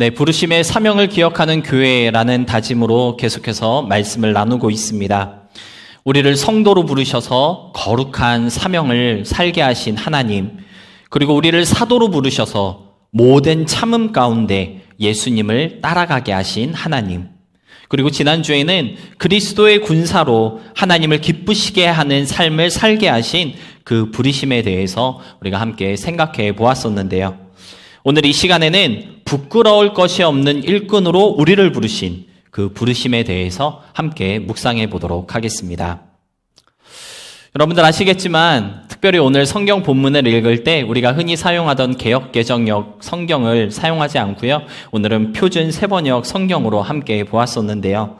네, 부르심의 사명을 기억하는 교회라는 다짐으로 계속해서 말씀을 나누고 있습니다. 우리를 성도로 부르셔서 거룩한 사명을 살게 하신 하나님, 그리고 우리를 사도로 부르셔서 모든 참음 가운데 예수님을 따라가게 하신 하나님, 그리고 지난주에는 그리스도의 군사로 하나님을 기쁘시게 하는 삶을 살게 하신 그 부르심에 대해서 우리가 함께 생각해 보았었는데요. 오늘 이 시간에는 부끄러울 것이 없는 일꾼으로 우리를 부르신 그 부르심에 대해서 함께 묵상해 보도록 하겠습니다. 여러분들 아시겠지만 특별히 오늘 성경 본문을 읽을 때 우리가 흔히 사용하던 개역개정역 성경을 사용하지 않고요. 오늘은 표준 세번역 성경으로 함께 보았었는데요.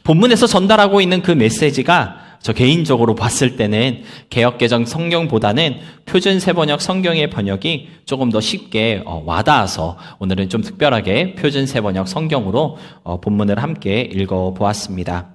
본문에서 전달하고 있는 그 메시지가 저 개인적으로 봤을 때는 개역개정 성경보다는 표준 세번역 성경의 번역이 조금 더 쉽게 와닿아서 오늘은 좀 특별하게 표준 세번역 성경으로 본문을 함께 읽어보았습니다.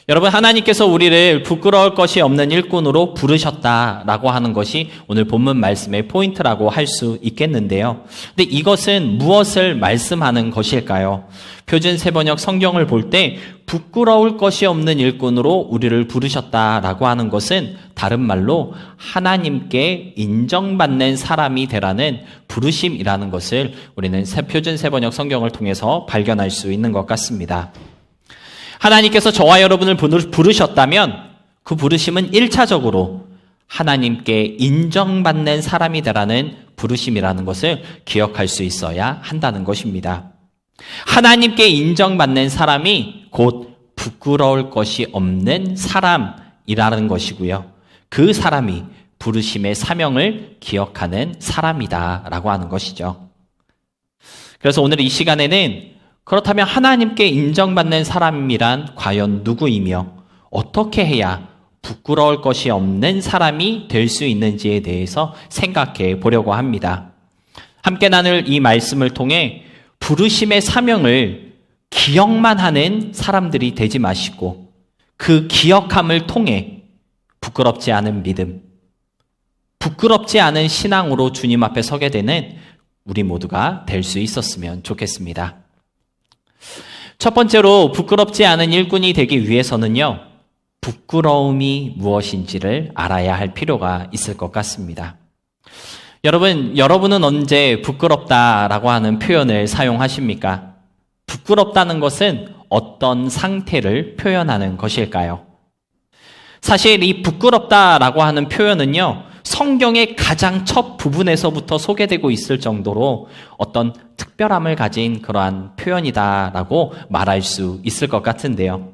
여러분, 하나님께서 우리를 부끄러울 것이 없는 일꾼으로 부르셨다라고 하는 것이 오늘 본문 말씀의 포인트라고 할 수 있겠는데요. 근데 이것은 무엇을 말씀하는 것일까요? 표준 세번역 성경을 볼 때 부끄러울 것이 없는 일꾼으로 우리를 부르셨다라고 하는 것은 다른 말로 하나님께 인정받는 사람이 되라는 부르심이라는 것을 우리는 표준 세번역 성경을 통해서 발견할 수 있는 것 같습니다. 하나님께서 저와 여러분을 부르셨다면 그 부르심은 1차적으로 하나님께 인정받는 사람이 되라는 부르심이라는 것을 기억할 수 있어야 한다는 것입니다. 하나님께 인정받는 사람이 곧 부끄러울 것이 없는 사람이라는 것이고요. 그 사람이 부르심의 사명을 기억하는 사람이다라고 하는 것이죠. 그래서 오늘 이 시간에는 그렇다면 하나님께 인정받는 사람이란 과연 누구이며 어떻게 해야 부끄러울 것이 없는 사람이 될 수 있는지에 대해서 생각해 보려고 합니다. 함께 나눌 이 말씀을 통해 부르심의 사명을 기억만 하는 사람들이 되지 마시고 그 기억함을 통해 부끄럽지 않은 믿음, 부끄럽지 않은 신앙으로 주님 앞에 서게 되는 우리 모두가 될 수 있었으면 좋겠습니다. 첫 번째로 부끄럽지 않은 일꾼이 되기 위해서는요, 부끄러움이 무엇인지를 알아야 할 필요가 있을 것 같습니다. 여러분은 언제 부끄럽다라고 하는 표현을 사용하십니까? 부끄럽다는 것은 어떤 상태를 표현하는 것일까요? 사실 이 부끄럽다라고 하는 표현은요, 성경의 가장 첫 부분에서부터 소개되고 있을 정도로 어떤 특별함을 가진 그러한 표현이다라고 말할 수 있을 것 같은데요.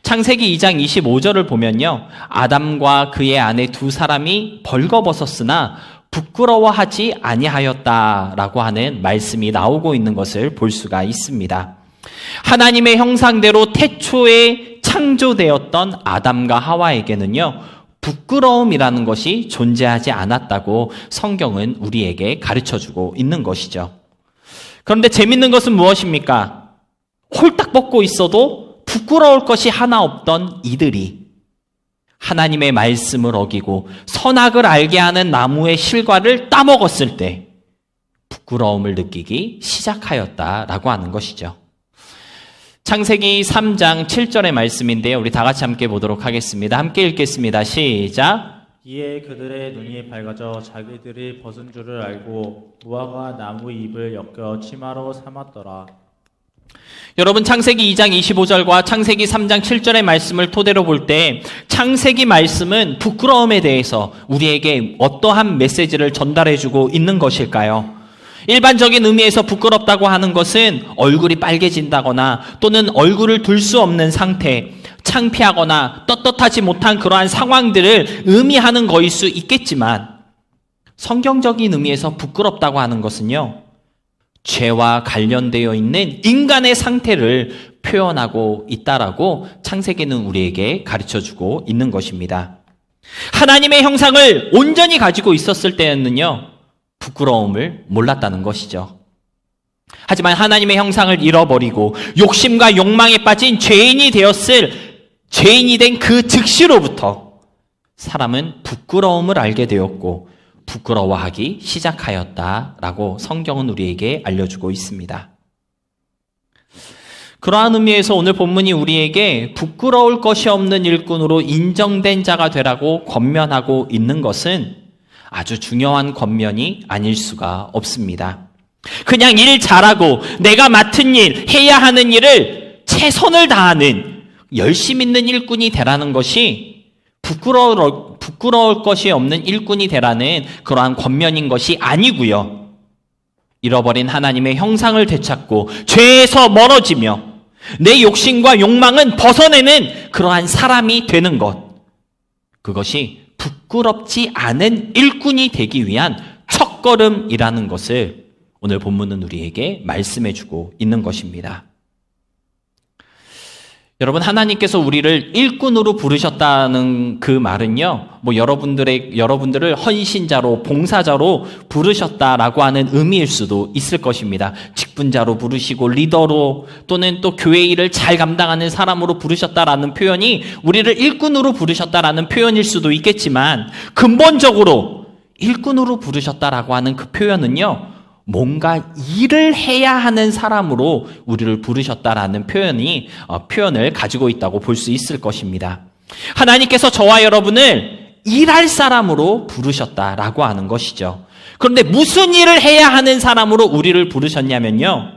창세기 2장 25절을 보면요, 아담과 그의 아내 두 사람이 벌거벗었으나 부끄러워하지 아니하였다라고 하는 말씀이 나오고 있는 것을 볼 수가 있습니다. 하나님의 형상대로 태초에 창조되었던 아담과 하와에게는요, 부끄러움이라는 것이 존재하지 않았다고 성경은 우리에게 가르쳐주고 있는 것이죠. 그런데 재밌는 것은 무엇입니까? 홀딱 벗고 있어도 부끄러울 것이 하나 없던 이들이 하나님의 말씀을 어기고 선악을 알게 하는 나무의 실과를 따먹었을 때 부끄러움을 느끼기 시작하였다라고 하는 것이죠. 창세기 3장 7절의 말씀인데요. 우리 다 같이 함께 보도록 하겠습니다. 함께 읽겠습니다. 시작. 이에 그들의 눈이 밝아져 자기들이 벗은 줄을 알고 무화과 나무 잎을 엮여 치마로 삼았더라. 여러분, 창세기 2장 25절과 창세기 3장 7절의 말씀을 토대로 볼 때 창세기 말씀은 부끄러움에 대해서 우리에게 어떠한 메시지를 전달해주고 있는 것일까요? 일반적인 의미에서 부끄럽다고 하는 것은 얼굴이 빨개진다거나 또는 얼굴을 들 수 없는 상태, 창피하거나 떳떳하지 못한 그러한 상황들을 의미하는 것일 수 있겠지만 성경적인 의미에서 부끄럽다고 하는 것은요, 죄와 관련되어 있는 인간의 상태를 표현하고 있다라고 창세기는 우리에게 가르쳐주고 있는 것입니다. 하나님의 형상을 온전히 가지고 있었을 때는요, 부끄러움을 몰랐다는 것이죠. 하지만 하나님의 형상을 잃어버리고 욕심과 욕망에 빠진 죄인이 된 그 즉시로부터 사람은 부끄러움을 알게 되었고 부끄러워하기 시작하였다라고 성경은 우리에게 알려주고 있습니다. 그러한 의미에서 오늘 본문이 우리에게 부끄러울 것이 없는 일꾼으로 인정된 자가 되라고 권면하고 있는 것은 아주 중요한 권면이 아닐 수가 없습니다. 그냥 일 잘하고 내가 맡은 일, 해야 하는 일을 최선을 다하는 열심 있는 일꾼이 되라는 것이 부끄러울 것이 없는 일꾼이 되라는 그러한 권면인 것이 아니고요. 잃어버린 하나님의 형상을 되찾고 죄에서 멀어지며 내 욕심과 욕망은 벗어내는 그러한 사람이 되는 것. 그것이 부끄럽지 않은 일꾼이 되기 위한 첫걸음이라는 것을 오늘 본문은 우리에게 말씀해주고 있는 것입니다. 여러분, 하나님께서 우리를 일꾼으로 부르셨다는 그 말은요, 여러분들을 헌신자로, 봉사자로 부르셨다라고 하는 의미일 수도 있을 것입니다. 직분자로 부르시고, 리더로, 또는 또 교회 일을 잘 감당하는 사람으로 부르셨다라는 표현이 우리를 일꾼으로 부르셨다라는 표현일 수도 있겠지만, 근본적으로 일꾼으로 부르셨다라고 하는 그 표현은요, 뭔가 일을 해야 하는 사람으로 우리를 부르셨다라는 표현을 가지고 있다고 볼 수 있을 것입니다. 하나님께서 저와 여러분을 일할 사람으로 부르셨다라고 하는 것이죠. 그런데 무슨 일을 해야 하는 사람으로 우리를 부르셨냐면요,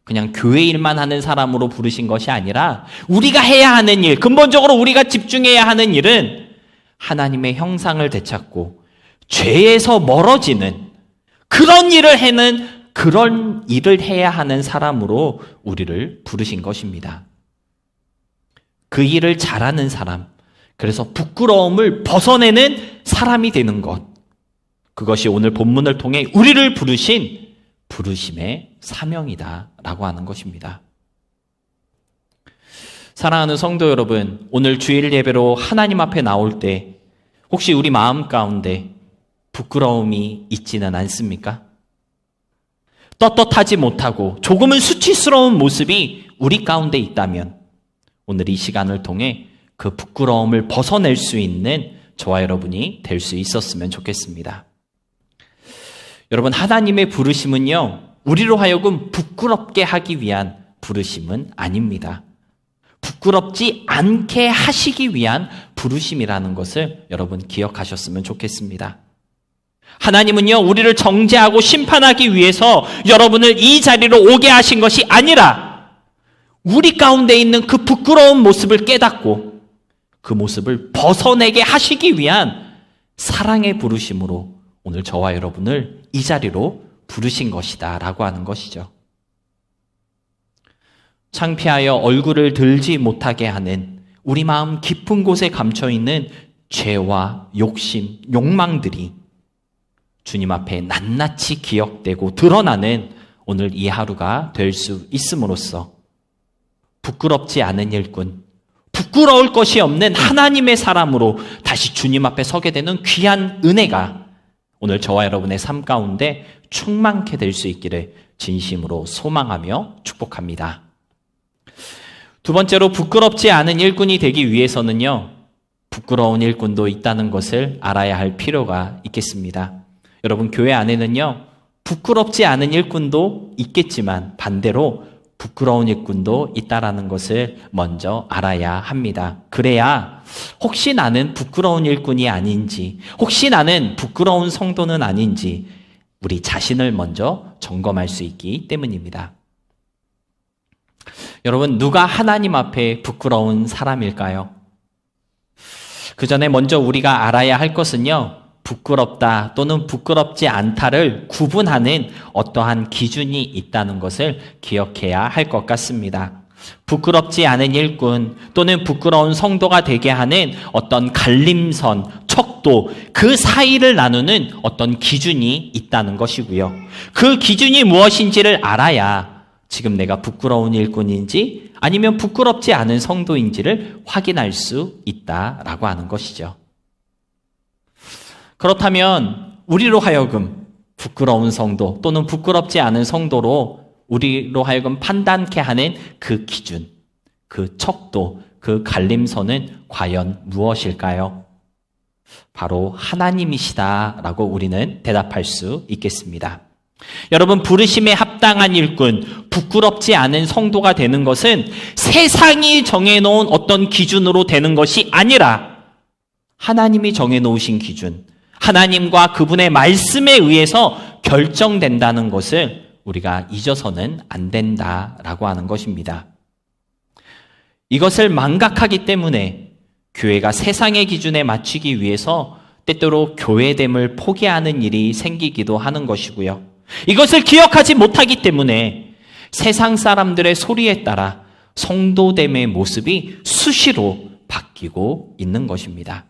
그냥 교회 일만 하는 사람으로 부르신 것이 아니라 우리가 해야 하는 일, 근본적으로 우리가 집중해야 하는 일은 하나님의 형상을 되찾고 죄에서 멀어지는 그런 일을 해야 하는 사람으로 우리를 부르신 것입니다. 그 일을 잘하는 사람, 그래서 부끄러움을 벗어내는 사람이 되는 것. 그것이 오늘 본문을 통해 우리를 부르신 부르심의 사명이다라고 하는 것입니다. 사랑하는 성도 여러분, 오늘 주일 예배로 하나님 앞에 나올 때 혹시 우리 마음 가운데 부끄러움이 있지는 않습니까? 떳떳하지 못하고 조금은 수치스러운 모습이 우리 가운데 있다면 오늘 이 시간을 통해 그 부끄러움을 벗어낼 수 있는 저와 여러분이 될 수 있었으면 좋겠습니다. 여러분, 하나님의 부르심은요, 우리로 하여금 부끄럽게 하기 위한 부르심은 아닙니다. 부끄럽지 않게 하시기 위한 부르심이라는 것을 여러분 기억하셨으면 좋겠습니다. 하나님은요, 우리를 정죄하고 심판하기 위해서 여러분을 이 자리로 오게 하신 것이 아니라 우리 가운데 있는 그 부끄러운 모습을 깨닫고 그 모습을 벗어내게 하시기 위한 사랑의 부르심으로 오늘 저와 여러분을 이 자리로 부르신 것이다 라고 하는 것이죠. 창피하여 얼굴을 들지 못하게 하는 우리 마음 깊은 곳에 감춰있는 죄와 욕심, 욕망들이 주님 앞에 낱낱이 기억되고 드러나는 오늘 이 하루가 될 수 있음으로써 부끄럽지 않은 일꾼, 부끄러울 것이 없는 하나님의 사람으로 다시 주님 앞에 서게 되는 귀한 은혜가 오늘 저와 여러분의 삶 가운데 충만케 될 수 있기를 진심으로 소망하며 축복합니다. 두 번째로, 부끄럽지 않은 일꾼이 되기 위해서는요, 부끄러운 일꾼도 있다는 것을 알아야 할 필요가 있겠습니다. 여러분, 교회 안에는요, 부끄럽지 않은 일꾼도 있겠지만 반대로 부끄러운 일꾼도 있다라는 것을 먼저 알아야 합니다. 그래야 혹시 나는 부끄러운 일꾼이 아닌지, 혹시 나는 부끄러운 성도는 아닌지 우리 자신을 먼저 점검할 수 있기 때문입니다. 여러분, 누가 하나님 앞에 부끄러운 사람일까요? 그 전에 먼저 우리가 알아야 할 것은요, 부끄럽다 또는 부끄럽지 않다를 구분하는 어떠한 기준이 있다는 것을 기억해야 할 것 같습니다. 부끄럽지 않은 일꾼 또는 부끄러운 성도가 되게 하는 어떤 갈림선, 척도, 그 사이를 나누는 어떤 기준이 있다는 것이고요. 그 기준이 무엇인지를 알아야 지금 내가 부끄러운 일꾼인지 아니면 부끄럽지 않은 성도인지를 확인할 수 있다라고 하는 것이죠. 그렇다면 우리로 하여금 부끄러운 성도 또는 부끄럽지 않은 성도로 우리로 하여금 판단케 하는 그 기준, 그 척도, 그 갈림선은 과연 무엇일까요? 바로 하나님이시다라고 우리는 대답할 수 있겠습니다. 여러분, 부르심에 합당한 일꾼, 부끄럽지 않은 성도가 되는 것은 세상이 정해놓은 어떤 기준으로 되는 것이 아니라 하나님이 정해놓으신 기준, 하나님과 그분의 말씀에 의해서 결정된다는 것을 우리가 잊어서는 안 된다라고 하는 것입니다. 이것을 망각하기 때문에 교회가 세상의 기준에 맞추기 위해서 때때로 교회됨을 포기하는 일이 생기기도 하는 것이고요. 이것을 기억하지 못하기 때문에 세상 사람들의 소리에 따라 성도됨의 모습이 수시로 바뀌고 있는 것입니다.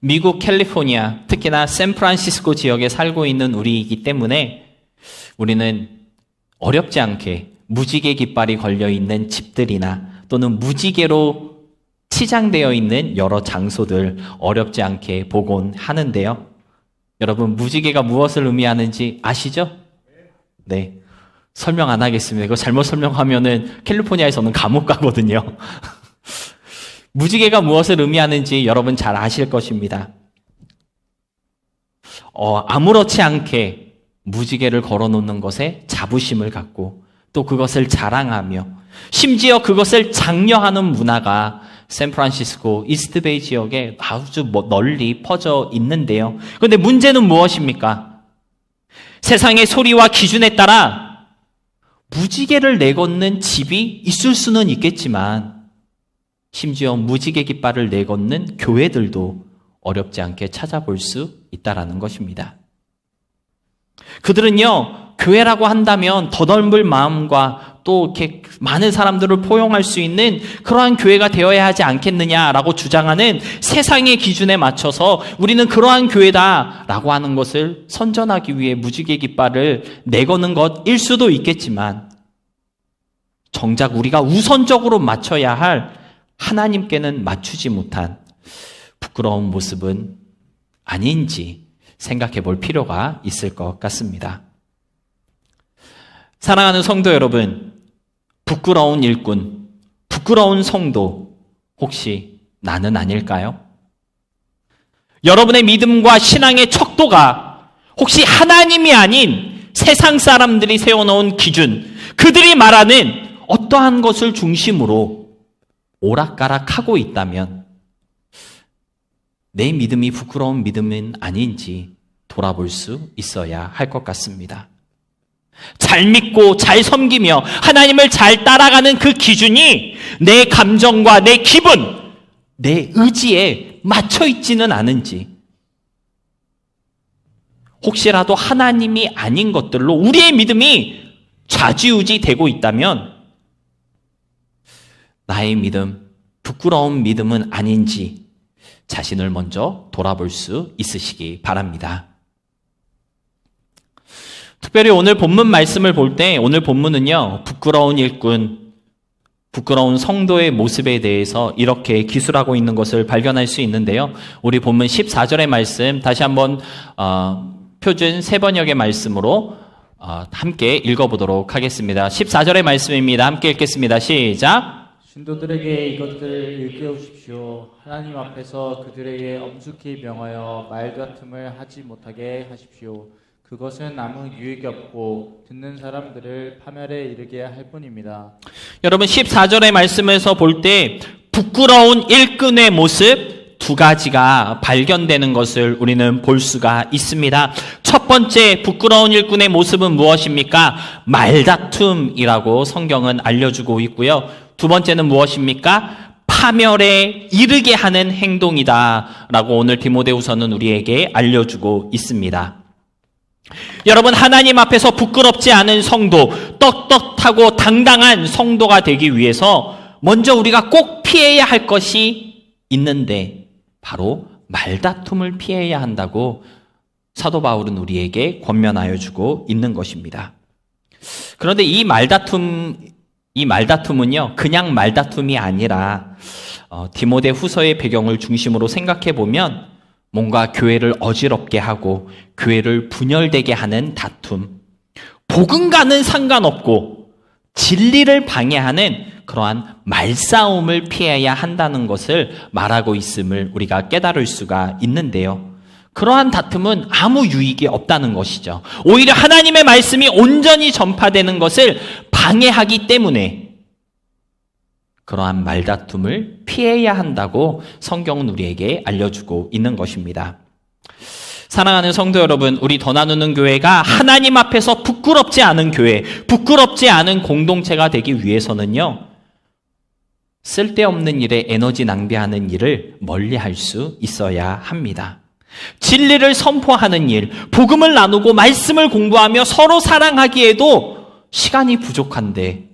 미국 캘리포니아, 특히나 샌프란시스코 지역에 살고 있는 우리이기 때문에 우리는 어렵지 않게 무지개 깃발이 걸려있는 집들이나 또는 무지개로 치장되어 있는 여러 장소들 어렵지 않게 보곤 하는데요. 여러분, 무지개가 무엇을 의미하는지 아시죠? 네. 설명 안 하겠습니다. 이거 잘못 설명하면은 캘리포니아에서는 감옥 가거든요. 무지개가 무엇을 의미하는지 여러분 잘 아실 것입니다. 아무렇지 않게 무지개를 걸어놓는 것에 자부심을 갖고 또 그것을 자랑하며 심지어 그것을 장려하는 문화가 샌프란시스코 이스트베이 지역에 아주 널리 퍼져 있는데요. 그런데 문제는 무엇입니까? 세상의 소리와 기준에 따라 무지개를 내걷는 집이 있을 수는 있겠지만 심지어 무지개 깃발을 내걷는 교회들도 어렵지 않게 찾아볼 수 있다라는 것입니다. 그들은요, 교회라고 한다면 더 넓은 마음과 또 이렇게 많은 사람들을 포용할 수 있는 그러한 교회가 되어야 하지 않겠느냐라고 주장하는 세상의 기준에 맞춰서 우리는 그러한 교회다라고 하는 것을 선전하기 위해 무지개 깃발을 내거는 것일 수도 있겠지만 정작 우리가 우선적으로 맞춰야 할 하나님께는 맞추지 못한 부끄러운 모습은 아닌지 생각해 볼 필요가 있을 것 같습니다. 사랑하는 성도 여러분, 부끄러운 일꾼, 부끄러운 성도, 혹시 나는 아닐까요? 여러분의 믿음과 신앙의 척도가 혹시 하나님이 아닌 세상 사람들이 세워놓은 기준, 그들이 말하는 어떠한 것을 중심으로 오락가락하고 있다면 내 믿음이 부끄러운 믿음은 아닌지 돌아볼 수 있어야 할 것 같습니다. 잘 믿고 잘 섬기며 하나님을 잘 따라가는 그 기준이 내 감정과 내 기분, 내 의지에 맞춰 있지는 않은지, 혹시라도 하나님이 아닌 것들로 우리의 믿음이 좌지우지 되고 있다면 나의 믿음, 부끄러운 믿음은 아닌지 자신을 먼저 돌아볼 수 있으시기 바랍니다. 특별히 오늘 본문 말씀을 볼 때 오늘 본문은요, 부끄러운 일꾼, 부끄러운 성도의 모습에 대해서 이렇게 기술하고 있는 것을 발견할 수 있는데요. 우리 본문 14절의 말씀 다시 한번 표준 3번역의 말씀으로 함께 읽어보도록 하겠습니다. 14절의 말씀입니다. 함께 읽겠습니다. 시작! 신도들에게 이것들을 일깨우십시오. 하나님 앞에서 그들에게 엄숙히 명하여 말다툼을 하지 못하게 하십시오. 그것은 아무 유익이 없고 듣는 사람들을 파멸에 이르게 할 뿐입니다. 여러분, 14절의 말씀에서 볼 때 부끄러운 일꾼의 모습 두 가지가 발견되는 것을 우리는 볼 수가 있습니다. 첫 번째 부끄러운 일꾼의 모습은 무엇입니까? 말다툼이라고 성경은 알려주고 있고요. 두 번째는 무엇입니까? 파멸에 이르게 하는 행동이다라고 오늘 디모데후서는 우리에게 알려주고 있습니다. 여러분, 하나님 앞에서 부끄럽지 않은 성도, 떳떳하고 당당한 성도가 되기 위해서 먼저 우리가 꼭 피해야 할 것이 있는데 바로 말다툼을 피해야 한다고 사도 바울은 우리에게 권면하여 주고 있는 것입니다. 그런데 이 말다툼은요, 그냥 말다툼이 아니라 디모데 후서의 배경을 중심으로 생각해 보면 뭔가 교회를 어지럽게 하고 교회를 분열되게 하는 다툼, 복음과는 상관없고 진리를 방해하는 그러한 말싸움을 피해야 한다는 것을 말하고 있음을 우리가 깨달을 수가 있는데요. 그러한 다툼은 아무 유익이 없다는 것이죠. 오히려 하나님의 말씀이 온전히 전파되는 것을 방해하기 때문에 그러한 말다툼을 피해야 한다고 성경은 우리에게 알려주고 있는 것입니다. 사랑하는 성도 여러분, 우리 더 나누는 교회가 하나님 앞에서 부끄럽지 않은 교회, 부끄럽지 않은 공동체가 되기 위해서는요, 쓸데없는 일에 에너지 낭비하는 일을 멀리할 수 있어야 합니다. 진리를 선포하는 일, 복음을 나누고 말씀을 공부하며 서로 사랑하기에도 시간이 부족한데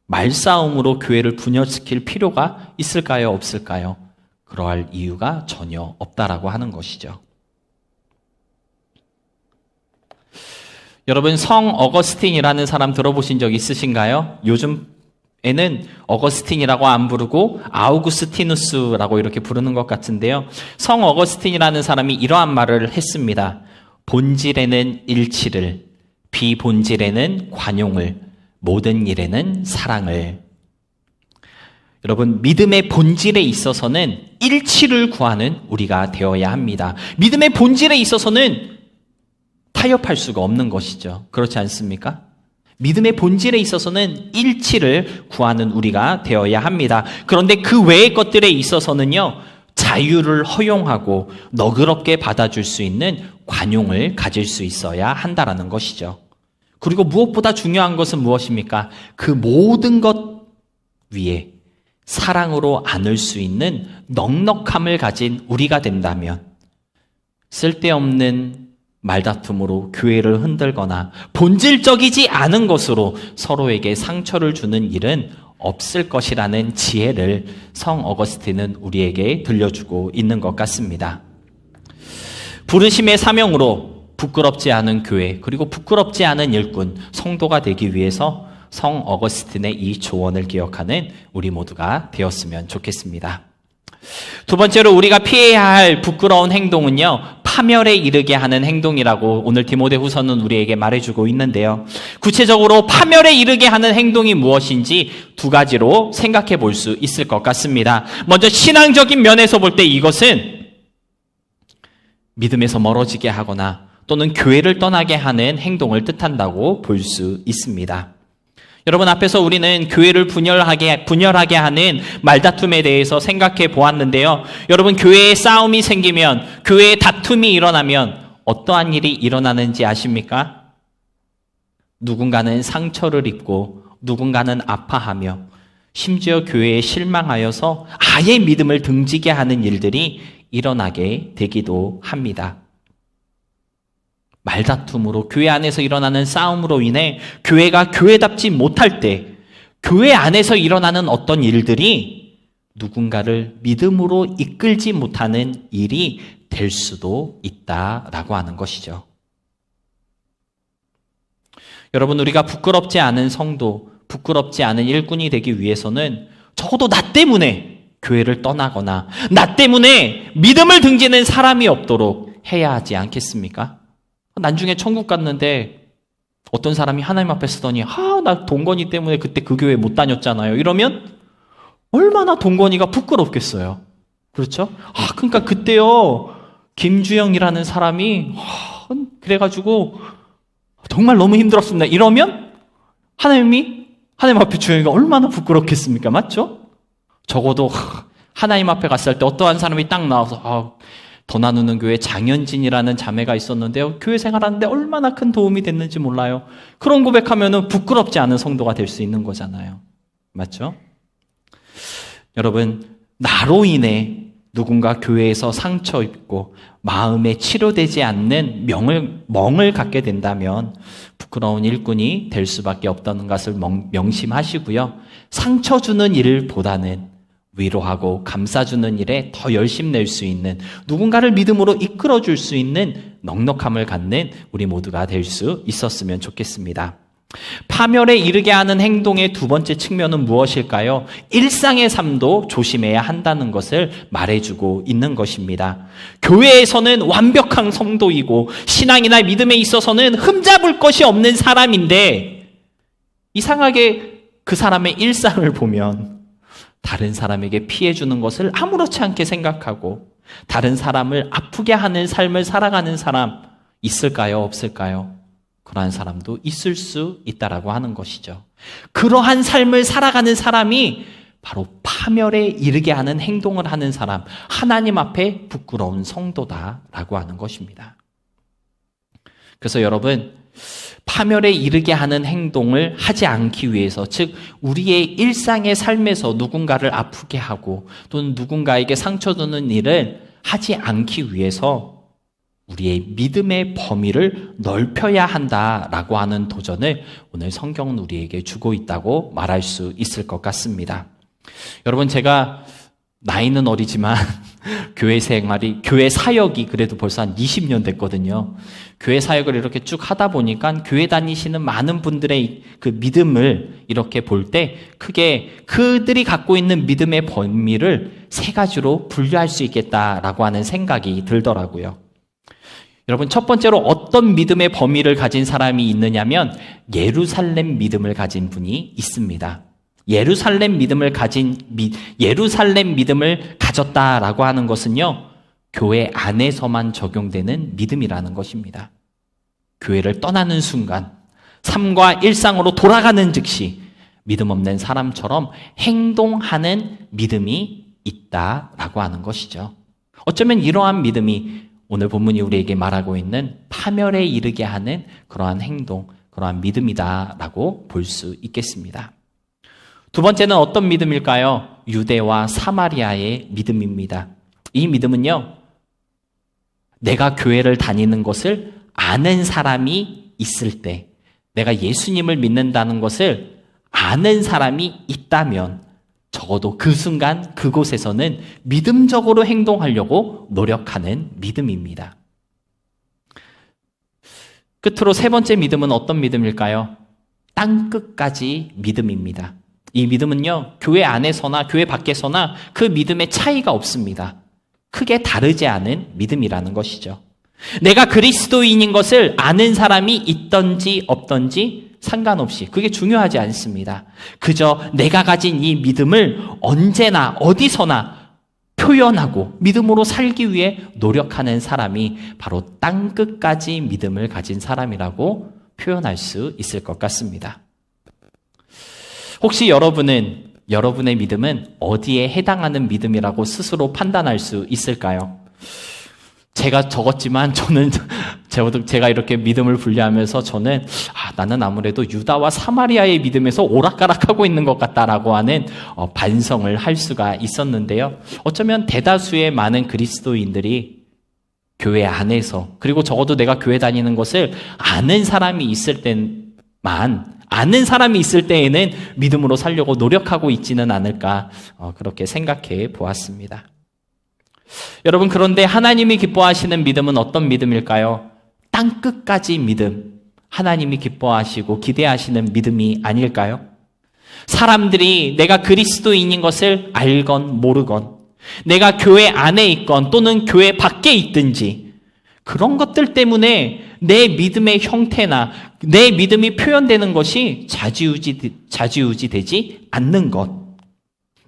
말싸움으로 교회를 분열시킬 필요가 있을까요? 없을까요? 그러할 이유가 전혀 없다라고 하는 것이죠. 여러분, 성 어거스틴이라는 사람 들어보신 적 있으신가요? 요즘에는 어거스틴이라고 안 부르고 아우구스티누스라고 이렇게 부르는 것 같은데요. 성 어거스틴이라는 사람이 이러한 말을 했습니다. 본질에는 일치를, 비본질에는 관용을, 모든 일에는 사랑을. 여러분, 믿음의 본질에 있어서는 일치를 구하는 우리가 되어야 합니다. 믿음의 본질에 있어서는 타협할 수가 없는 것이죠. 그렇지 않습니까? 믿음의 본질에 있어서는 일치를 구하는 우리가 되어야 합니다. 그런데 그 외의 것들에 있어서는요, 자유를 허용하고 너그럽게 받아줄 수 있는 관용을 가질 수 있어야 한다라는 것이죠. 그리고 무엇보다 중요한 것은 무엇입니까? 그 모든 것 위에 사랑으로 안을 수 있는 넉넉함을 가진 우리가 된다면 쓸데없는 말다툼으로 교회를 흔들거나 본질적이지 않은 것으로 서로에게 상처를 주는 일은 없을 것이라는 지혜를 성 어거스틴은 우리에게 들려주고 있는 것 같습니다. 부르심의 사명으로 부끄럽지 않은 교회, 그리고 부끄럽지 않은 일꾼, 성도가 되기 위해서 성 어거스틴의 이 조언을 기억하는 우리 모두가 되었으면 좋겠습니다. 두 번째로 우리가 피해야 할 부끄러운 행동은요, 파멸에 이르게 하는 행동이라고 오늘 디모데후서는 우리에게 말해주고 있는데요. 구체적으로 파멸에 이르게 하는 행동이 무엇인지 두 가지로 생각해 볼 수 있을 것 같습니다. 먼저 신앙적인 면에서 볼 때 이것은 믿음에서 멀어지게 하거나 또는 교회를 떠나게 하는 행동을 뜻한다고 볼 수 있습니다. 여러분, 앞에서 우리는 교회를 분열하게 하는 말다툼에 대해서 생각해 보았는데요. 여러분, 교회에 싸움이 생기면, 교회에 다툼이 일어나면 어떠한 일이 일어나는지 아십니까? 누군가는 상처를 입고 누군가는 아파하며 심지어 교회에 실망하여서 아예 믿음을 등지게 하는 일들이 일어나게 되기도 합니다. 말다툼으로, 교회 안에서 일어나는 싸움으로 인해 교회가 교회답지 못할 때 교회 안에서 일어나는 어떤 일들이 누군가를 믿음으로 이끌지 못하는 일이 될 수도 있다라고 하는 것이죠. 여러분, 우리가 부끄럽지 않은 성도, 부끄럽지 않은 일꾼이 되기 위해서는 적어도 나 때문에 교회를 떠나거나 나 때문에 믿음을 등지는 사람이 없도록 해야 하지 않겠습니까? 나중에 천국 갔는데 어떤 사람이 하나님 앞에 서더니 나 동건이 때문에 그때 그 교회 못 다녔잖아요. 이러면 얼마나 동건이가 부끄럽겠어요. 그렇죠? 그러니까 그때요, 김주영이라는 사람이 그래가지고 정말 너무 힘들었습니다. 이러면 하나님 앞에 주영이가 얼마나 부끄럽겠습니까? 맞죠? 적어도 하나님 앞에 갔을 때 어떠한 사람이 딱 나와서 더 나누는 교회 장현진이라는 자매가 있었는데요, 교회 생활하는데 얼마나 큰 도움이 됐는지 몰라요. 그런 고백하면은 부끄럽지 않은 성도가 될 수 있는 거잖아요. 맞죠? 여러분, 나로 인해 누군가 교회에서 상처 입고 마음에 치료되지 않는 멍을 갖게 된다면 부끄러운 일꾼이 될 수밖에 없다는 것을 명심하시고요. 상처 주는 일보다는 위로하고 감싸주는 일에 더 열심 낼 수 있는, 누군가를 믿음으로 이끌어줄 수 있는 넉넉함을 갖는 우리 모두가 될 수 있었으면 좋겠습니다. 파멸에 이르게 하는 행동의 두 번째 측면은 무엇일까요? 일상의 삶도 조심해야 한다는 것을 말해주고 있는 것입니다. 교회에서는 완벽한 성도이고 신앙이나 믿음에 있어서는 흠잡을 것이 없는 사람인데 이상하게 그 사람의 일상을 보면 다른 사람에게 피해 주는 것을 아무렇지 않게 생각하고 다른 사람을 아프게 하는 삶을 살아가는 사람 있을까요? 없을까요? 그러한 사람도 있을 수 있다라고 하는 것이죠. 그러한 삶을 살아가는 사람이 바로 파멸에 이르게 하는 행동을 하는 사람, 하나님 앞에 부끄러운 성도다라고 하는 것입니다. 그래서 여러분, 파멸에 이르게 하는 행동을 하지 않기 위해서, 즉 우리의 일상의 삶에서 누군가를 아프게 하고 또는 누군가에게 상처 주는 일을 하지 않기 위해서 우리의 믿음의 범위를 넓혀야 한다라고 하는 도전을 오늘 성경은 우리에게 주고 있다고 말할 수 있을 것 같습니다. 여러분, 제가 나이는 어리지만 교회 사역이 그래도 벌써 한 20년 됐거든요. 교회 사역을 이렇게 쭉 하다 보니까 교회 다니시는 많은 분들의 그 믿음을 이렇게 볼 때 크게 그들이 갖고 있는 믿음의 범위를 세 가지로 분류할 수 있겠다라고 하는 생각이 들더라고요. 여러분, 첫 번째로 어떤 믿음의 범위를 가진 사람이 있느냐면 예루살렘 믿음을 가진 분이 있습니다. 예루살렘 믿음을 가졌다라고 하는 것은요, 교회 안에서만 적용되는 믿음이라는 것입니다. 교회를 떠나는 순간, 삶과 일상으로 돌아가는 즉시 믿음 없는 사람처럼 행동하는 믿음이 있다라고 하는 것이죠. 어쩌면 이러한 믿음이 오늘 본문이 우리에게 말하고 있는 파멸에 이르게 하는 그러한 행동, 그러한 믿음이다라고 볼 수 있겠습니다. 두 번째는 어떤 믿음일까요? 유대와 사마리아의 믿음입니다. 이 믿음은요, 내가 교회를 다니는 것을 아는 사람이 있을 때, 내가 예수님을 믿는다는 것을 아는 사람이 있다면 적어도 그 순간 그곳에서는 믿음적으로 행동하려고 노력하는 믿음입니다. 끝으로 세 번째 믿음은 어떤 믿음일까요? 땅끝까지 믿음입니다. 이 믿음은요, 교회 안에서나 교회 밖에서나 그 믿음의 차이가 없습니다. 크게 다르지 않은 믿음이라는 것이죠. 내가 그리스도인인 것을 아는 사람이 있던지 없던지 상관없이 그게 중요하지 않습니다. 그저 내가 가진 이 믿음을 언제나 어디서나 표현하고 믿음으로 살기 위해 노력하는 사람이 바로 땅끝까지 믿음을 가진 사람이라고 표현할 수 있을 것 같습니다. 혹시 여러분의 믿음은 어디에 해당하는 믿음이라고 스스로 판단할 수 있을까요? 제가 적었지만 제가 이렇게 믿음을 분류하면서 나는 아무래도 유다와 사마리아의 믿음에서 오락가락하고 있는 것 같다라고 하는 반성을 할 수가 있었는데요. 어쩌면 대다수의 많은 그리스도인들이 교회 안에서, 그리고 적어도 내가 교회 다니는 것을 아는 사람이 있을 때에는 믿음으로 살려고 노력하고 있지는 않을까, 그렇게 생각해 보았습니다. 여러분, 그런데 하나님이 기뻐하시는 믿음은 어떤 믿음일까요? 땅끝까지 믿음, 하나님이 기뻐하시고 기대하시는 믿음이 아닐까요? 사람들이 내가 그리스도인인 것을 알건 모르건, 내가 교회 안에 있건 또는 교회 밖에 있든지 그런 것들 때문에 내 믿음의 형태나 내 믿음이 표현되는 것이 좌지우지되지 않는 것.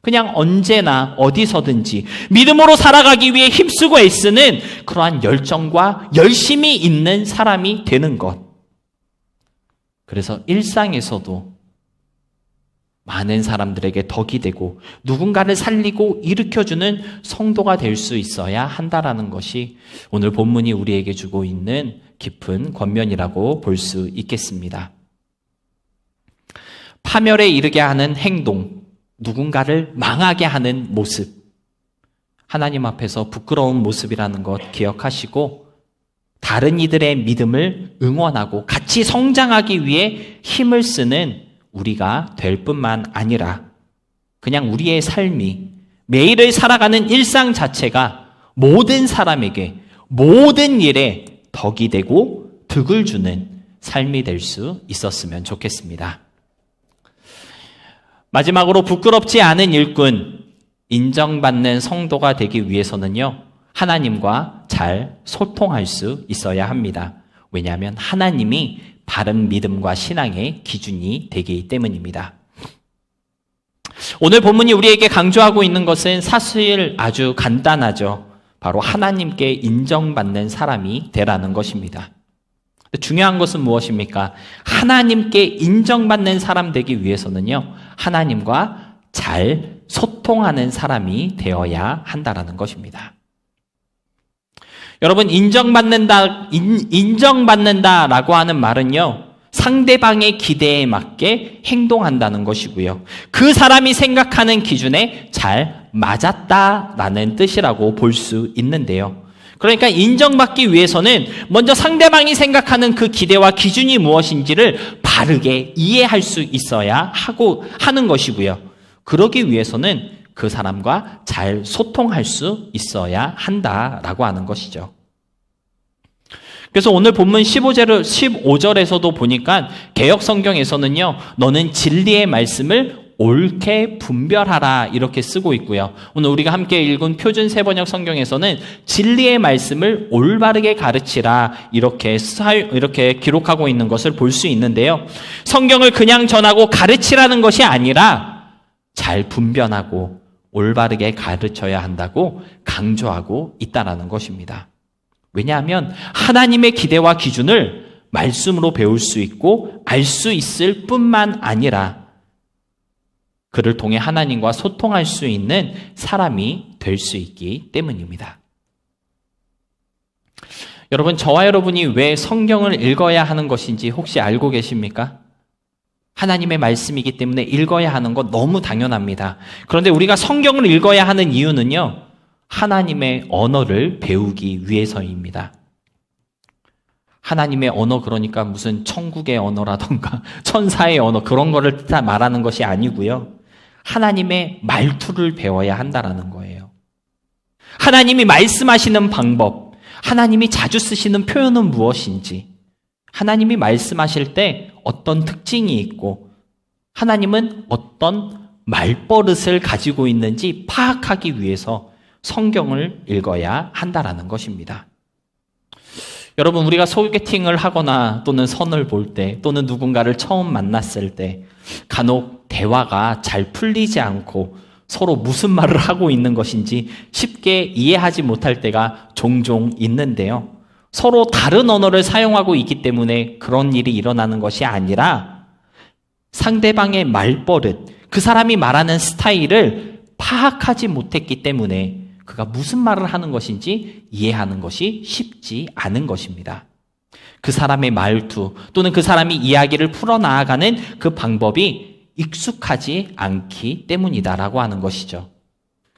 그냥 언제나 어디서든지 믿음으로 살아가기 위해 힘쓰고 애쓰는 그러한 열정과 열심이 있는 사람이 되는 것. 그래서 일상에서도 많은 사람들에게 덕이 되고 누군가를 살리고 일으켜주는 성도가 될 수 있어야 한다라는 것이 오늘 본문이 우리에게 주고 있는 깊은 권면이라고 볼 수 있겠습니다. 파멸에 이르게 하는 행동, 누군가를 망하게 하는 모습, 하나님 앞에서 부끄러운 모습이라는 것 기억하시고 다른 이들의 믿음을 응원하고 같이 성장하기 위해 힘을 쓰는 우리가 될 뿐만 아니라 그냥 우리의 삶이, 매일을 살아가는 일상 자체가 모든 사람에게 모든 일에 덕이 되고 득을 주는 삶이 될 수 있었으면 좋겠습니다. 마지막으로 부끄럽지 않은 일꾼, 인정받는 성도가 되기 위해서는요, 하나님과 잘 소통할 수 있어야 합니다. 왜냐하면 하나님이 바른 믿음과 신앙의 기준이 되기 때문입니다. 오늘 본문이 우리에게 강조하고 있는 것은 사실 아주 간단하죠. 바로 하나님께 인정받는 사람이 되라는 것입니다. 중요한 것은 무엇입니까? 하나님께 인정받는 사람 되기 위해서는요, 하나님과 잘 소통하는 사람이 되어야 한다라는 것입니다. 여러분, 인정받는다라고 하는 말은요, 상대방의 기대에 맞게 행동한다는 것이고요. 그 사람이 생각하는 기준에 잘 맞았다라는 뜻이라고 볼 수 있는데요. 그러니까 인정받기 위해서는 먼저 상대방이 생각하는 그 기대와 기준이 무엇인지를 바르게 이해할 수 있어야 하는 것이고요. 그러기 위해서는 그 사람과 잘 소통할 수 있어야 한다라고 하는 것이죠. 그래서 오늘 본문 15절에서도 보니까 개역 성경에서는요, 너는 진리의 말씀을 옳게 분별하라 이렇게 쓰고 있고요. 오늘 우리가 함께 읽은 표준 세번역 성경에서는 진리의 말씀을 올바르게 가르치라 이렇게 기록하고 있는 것을 볼 수 있는데요. 성경을 그냥 전하고 가르치라는 것이 아니라 잘 분별하고 올바르게 가르쳐야 한다고 강조하고 있다라는 것입니다. 왜냐하면 하나님의 기대와 기준을 말씀으로 배울 수 있고 알 수 있을 뿐만 아니라 그를 통해 하나님과 소통할 수 있는 사람이 될 수 있기 때문입니다. 여러분, 저와 여러분이 왜 성경을 읽어야 하는 것인지 혹시 알고 계십니까? 하나님의 말씀이기 때문에 읽어야 하는 것 너무 당연합니다. 그런데 우리가 성경을 읽어야 하는 이유는요, 하나님의 언어를 배우기 위해서입니다. 하나님의 언어, 그러니까 무슨 천국의 언어라던가 천사의 언어, 그런 거를 말하는 것이 아니고요. 하나님의 말투를 배워야 한다라는 거예요. 하나님이 말씀하시는 방법, 하나님이 자주 쓰시는 표현은 무엇인지, 하나님이 말씀하실 때 어떤 특징이 있고 하나님은 어떤 말버릇을 가지고 있는지 파악하기 위해서 성경을 읽어야 한다라는 것입니다. 여러분, 우리가 소개팅을 하거나 또는 선을 볼 때 또는 누군가를 처음 만났을 때 간혹 대화가 잘 풀리지 않고 서로 무슨 말을 하고 있는 것인지 쉽게 이해하지 못할 때가 종종 있는데요. 서로 다른 언어를 사용하고 있기 때문에 그런 일이 일어나는 것이 아니라 상대방의 말버릇, 그 사람이 말하는 스타일을 파악하지 못했기 때문에 그가 무슨 말을 하는 것인지 이해하는 것이 쉽지 않은 것입니다. 그 사람의 말투 또는 그 사람이 이야기를 풀어나가는 그 방법이 익숙하지 않기 때문이다라고 하는 것이죠.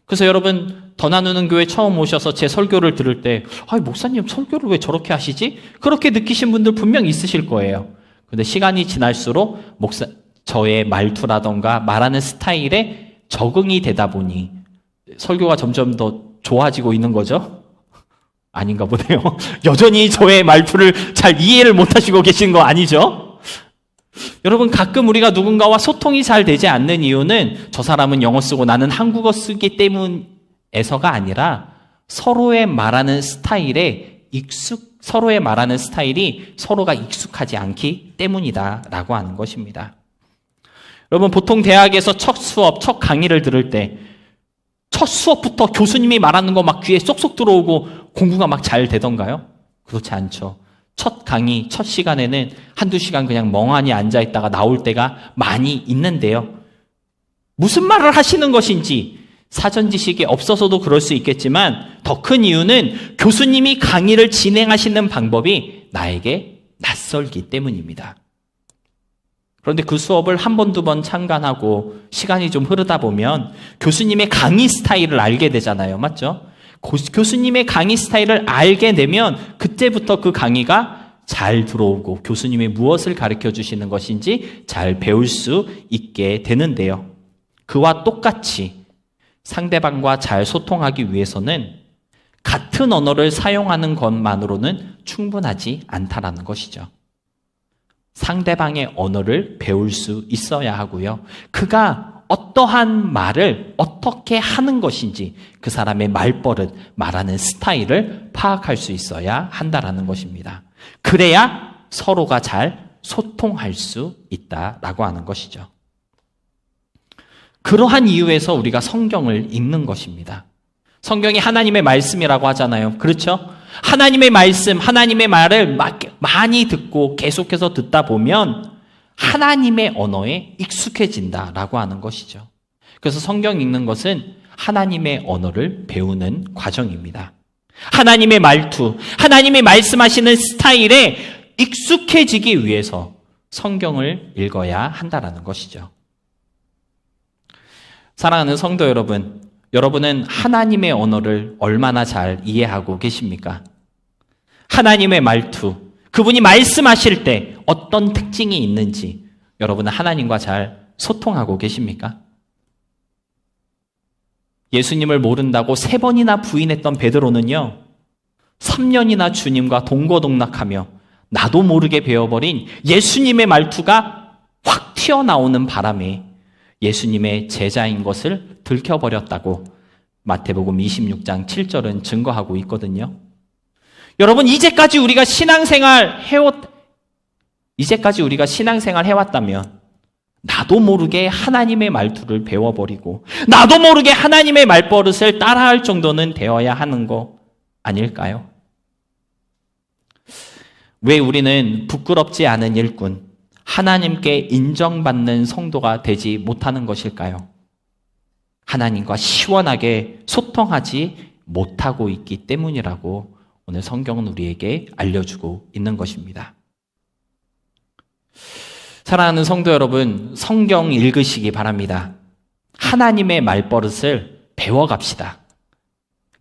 그래서 여러분, 더 나누는 교회 처음 오셔서 제 설교를 들을 때 목사님 설교를 왜 저렇게 하시지? 그렇게 느끼신 분들 분명 있으실 거예요. 그런데 시간이 지날수록 저의 말투라던가 말하는 스타일에 적응이 되다 보니 설교가 점점 더 좋아지고 있는 거죠? 아닌가 보네요. 여전히 저의 말투를 잘 이해를 못하시고 계신 거 아니죠? 여러분, 가끔 우리가 누군가와 소통이 잘 되지 않는 이유는 저 사람은 영어 쓰고 나는 한국어 쓰기 때문에서가 아니라 서로의 말하는 스타일이 서로가 익숙하지 않기 때문이다라고 하는 것입니다. 여러분, 보통 대학에서 첫 수업, 첫 강의를 들을 때 첫 수업부터 교수님이 말하는 거 막 귀에 쏙쏙 들어오고 공부가 막 잘 되던가요? 그렇지 않죠. 첫 강의, 첫 시간에는 한두 시간 그냥 멍하니 앉아있다가 나올 때가 많이 있는데요. 무슨 말을 하시는 것인지 사전 지식이 없어서도 그럴 수 있겠지만 더 큰 이유는 교수님이 강의를 진행하시는 방법이 나에게 낯설기 때문입니다. 그런데 그 수업을 한 번, 두 번 참관하고 시간이 좀 흐르다 보면 교수님의 강의 스타일을 알게 되잖아요. 맞죠? 교수님의 강의 스타일을 알게 되면 그때부터 그 강의가 잘 들어오고 교수님이 무엇을 가르쳐 주시는 것인지 잘 배울 수 있게 되는데요. 그와 똑같이 상대방과 잘 소통하기 위해서는 같은 언어를 사용하는 것만으로는 충분하지 않다라는 것이죠. 상대방의 언어를 배울 수 있어야 하고요. 그가 어떠한 말을 어떻게 하는 것인지 그 사람의 말버릇, 말하는 스타일을 파악할 수 있어야 한다라는 것입니다. 그래야 서로가 잘 소통할 수 있다라고 하는 것이죠. 그러한 이유에서 우리가 성경을 읽는 것입니다. 성경이 하나님의 말씀이라고 하잖아요. 그렇죠? 하나님의 말씀, 하나님의 말을 많이 듣고 계속해서 듣다 보면 하나님의 언어에 익숙해진다라고 하는 것이죠. 그래서 성경 읽는 것은 하나님의 언어를 배우는 과정입니다. 하나님의 말투, 하나님의 말씀하시는 스타일에 익숙해지기 위해서 성경을 읽어야 한다라는 것이죠. 사랑하는 성도 여러분, 여러분은 하나님의 언어를 얼마나 잘 이해하고 계십니까? 하나님의 말투, 그분이 말씀하실 때 어떤 특징이 있는지 여러분은 하나님과 잘 소통하고 계십니까? 예수님을 모른다고 3번이나 부인했던 베드로는요, 3년이나 주님과 동거동락하며 나도 모르게 배워버린 예수님의 말투가 확 튀어나오는 바람에 예수님의 제자인 것을 들켜버렸다고 마태복음 26장 7절은 증거하고 있거든요. 여러분, 이제까지 우리가 신앙생활 해왔다면 나도 모르게 하나님의 말투를 배워버리고 나도 모르게 하나님의 말버릇을 따라할 정도는 되어야 하는 거 아닐까요? 왜 우리는 부끄럽지 않은 일꾼, 하나님께 인정받는 성도가 되지 못하는 것일까요? 하나님과 시원하게 소통하지 못하고 있기 때문이라고 오늘 성경은 우리에게 알려주고 있는 것입니다. 사랑하는 성도 여러분, 성경 읽으시기 바랍니다. 하나님의 말버릇을 배워갑시다.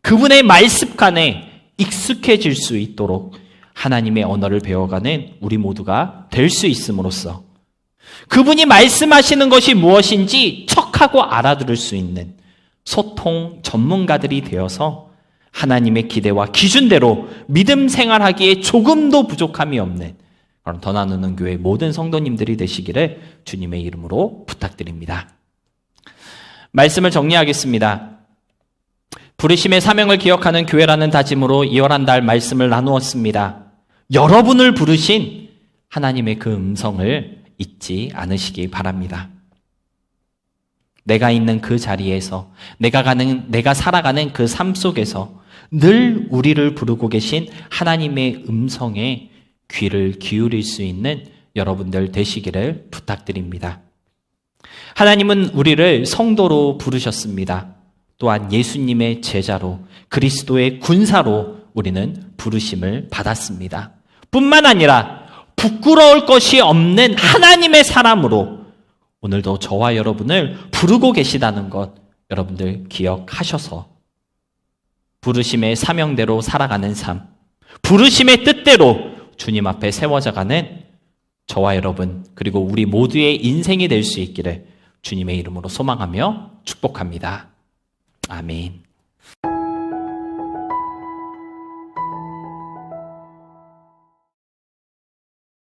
그분의 말습관에 익숙해질 수 있도록 하나님의 언어를 배워가는 우리 모두가 될 수 있음으로써 그분이 말씀하시는 것이 무엇인지 척하고 알아들을 수 있는 소통 전문가들이 되어서 하나님의 기대와 기준대로 믿음 생활하기에 조금도 부족함이 없는 그런 더 나누는 교회 모든 성도님들이 되시기를 주님의 이름으로 부탁드립니다. 말씀을 정리하겠습니다. 부르심의 사명을 기억하는 교회라는 다짐으로 2월 한 달 말씀을 나누었습니다. 여러분을 부르신 하나님의 그 음성을 잊지 않으시기 바랍니다. 내가 있는 그 자리에서, 내가 살아가는 그 삶 속에서 늘 우리를 부르고 계신 하나님의 음성에 귀를 기울일 수 있는 여러분들 되시기를 부탁드립니다. 하나님은 우리를 성도로 부르셨습니다. 또한 예수님의 제자로, 그리스도의 군사로 우리는 부르심을 받았습니다. 뿐만 아니라 부끄러울 것이 없는 하나님의 사람으로 오늘도 저와 여러분을 부르고 계시다는 것 여러분들 기억하셔서 부르심의 사명대로 살아가는 삶, 부르심의 뜻대로 주님 앞에 세워져가는 저와 여러분 그리고 우리 모두의 인생이 될 수 있기를 주님의 이름으로 소망하며 축복합니다. 아멘.